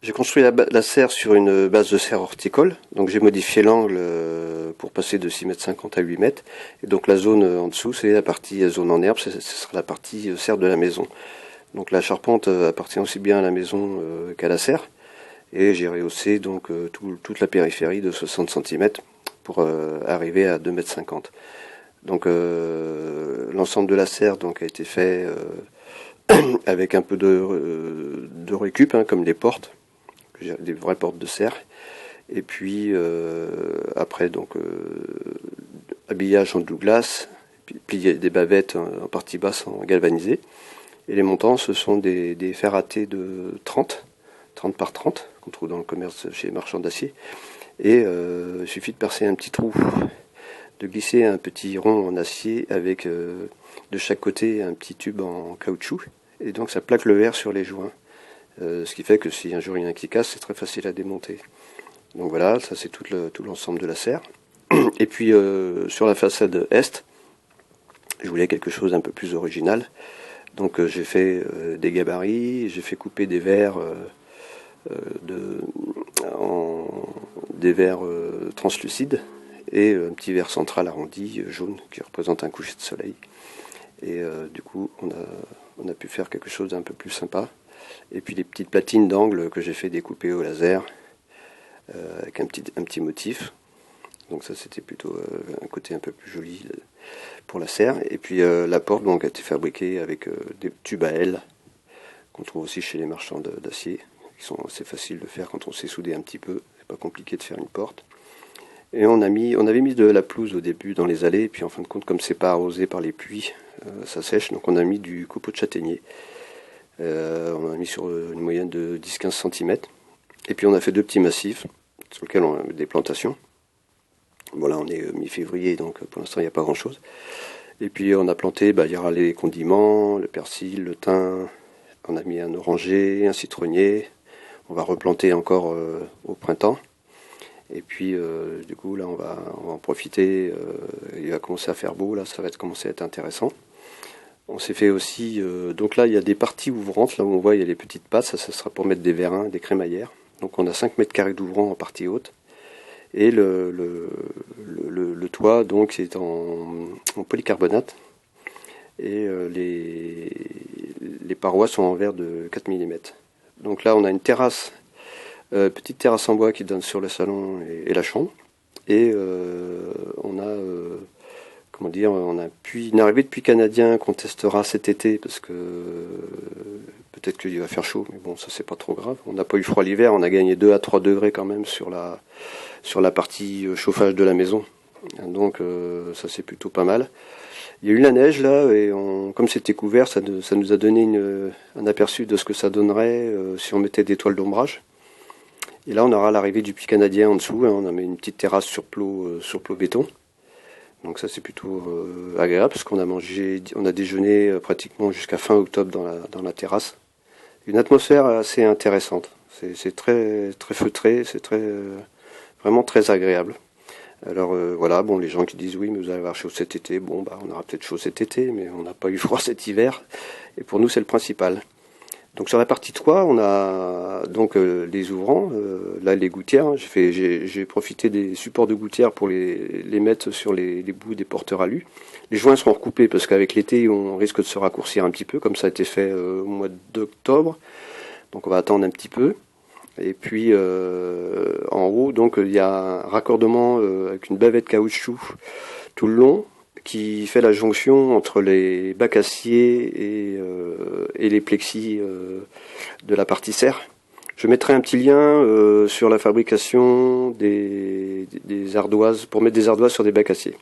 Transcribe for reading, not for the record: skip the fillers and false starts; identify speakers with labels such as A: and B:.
A: J'ai construit la serre sur une base de serre horticole, donc j'ai modifié l'angle pour passer de 6,50 m à 8 mètres. Et donc la zone en dessous, c'est la partie zone en herbe, ce sera la partie serre de la maison. Donc la charpente appartient aussi bien à la maison qu'à la serre. Et j'ai rehaussé donc toute la périphérie de 60 cm pour arriver à 2,50 m. Donc l'ensemble de la serre donc, a été fait avec un peu de récup, hein, comme les portes, des vraies portes de serre. Et puis après donc habillage en Douglas, puis des bavettes en partie basse en galvanisé. Et les montants, ce sont des ferratés de 30 par 30 qu'on trouve dans le commerce chez les marchands d'acier. Et il suffit de percer un petit trou, de glisser un petit rond en acier avec de chaque côté un petit tube en caoutchouc. Et donc ça plaque le verre sur les joints. Ce qui fait que si un jour il y en a un qui casse, c'est très facile à démonter. Donc voilà, ça c'est tout l'ensemble de la serre. Et puis sur la façade est, je voulais quelque chose d'un peu plus original. Donc j'ai fait des gabarits, j'ai fait couper des verres des verres translucides et un petit verre central arrondi jaune qui représente un coucher de soleil. Et du coup on a pu faire quelque chose d'un peu plus sympa. Et puis les petites platines d'angle que j'ai fait découper au laser avec un petit motif. Donc ça c'était plutôt un côté un peu plus joli pour la serre. Et puis la porte donc a été fabriquée avec des tubes à ailes qu'on trouve aussi chez les marchands d'acier, qui sont assez faciles de faire quand on sait souder un petit peu. C'est pas compliqué de faire une porte. Et on avait mis de la pelouse au début dans les allées, et puis en fin de compte, comme c'est pas arrosé par les pluies, ça sèche, donc on a mis du copeau de châtaignier. On en a mis sur une moyenne de 10-15 cm. Et puis on a fait deux petits massifs sur lesquels on a des plantations. Voilà, on est mi-février, donc pour l'instant il n'y a pas grand-chose. Et puis on a planté, il y aura les condiments, le persil, le thym. On a mis un oranger, un citronnier. On va replanter encore au printemps. Et puis du coup là on va en profiter. Il va commencer à faire beau, là ça va commencer à être intéressant. On s'est fait aussi, donc là il y a des parties ouvrantes, là où on voit il y a les petites pattes, ça sera pour mettre des vérins, des crémaillères. Donc on a 5 mètres carrés d'ouvrant en partie haute. Et le toit donc c'est en polycarbonate. Et les parois sont en verre de 4 mm. Donc là on a une terrasse, petite terrasse en bois qui donne sur le salon et la chambre. Et on a une arrivée de puits canadien qu'on testera cet été parce que peut-être qu'il va faire chaud, mais bon ça c'est pas trop grave. On n'a pas eu froid l'hiver, on a gagné 2 à 3 degrés quand même sur la partie chauffage de la maison. Donc ça c'est plutôt pas mal. Il y a eu la neige là et comme c'était couvert, ça nous a donné un aperçu de ce que ça donnerait si on mettait des toiles d'ombrage. Et là on aura l'arrivée du puits canadien en dessous, hein, on a mis une petite terrasse sur plot béton. Donc ça c'est plutôt agréable parce qu'on a déjeuné pratiquement jusqu'à fin octobre dans la terrasse. Une atmosphère assez intéressante. C'est très très feutré, c'est vraiment très agréable. Alors voilà, bon les gens qui disent oui mais vous allez avoir chaud cet été, bon on aura peut-être chaud cet été mais on n'a pas eu froid cet hiver et pour nous c'est le principal. Donc sur la partie 3 on a donc les ouvrants, là les gouttières, hein, j'ai profité des supports de gouttières pour les mettre sur les bouts des porteurs alu. Les joints seront recoupés parce qu'avec l'été on risque de se raccourcir un petit peu comme ça a été fait au mois d'octobre, donc on va attendre un petit peu. Et puis en haut donc il y a un raccordement avec une bavette caoutchouc tout le long qui fait la jonction entre les bacs acier et les plexis de la partie serre. Je mettrai un petit lien sur la fabrication des ardoises pour mettre des ardoises sur des bacs acier.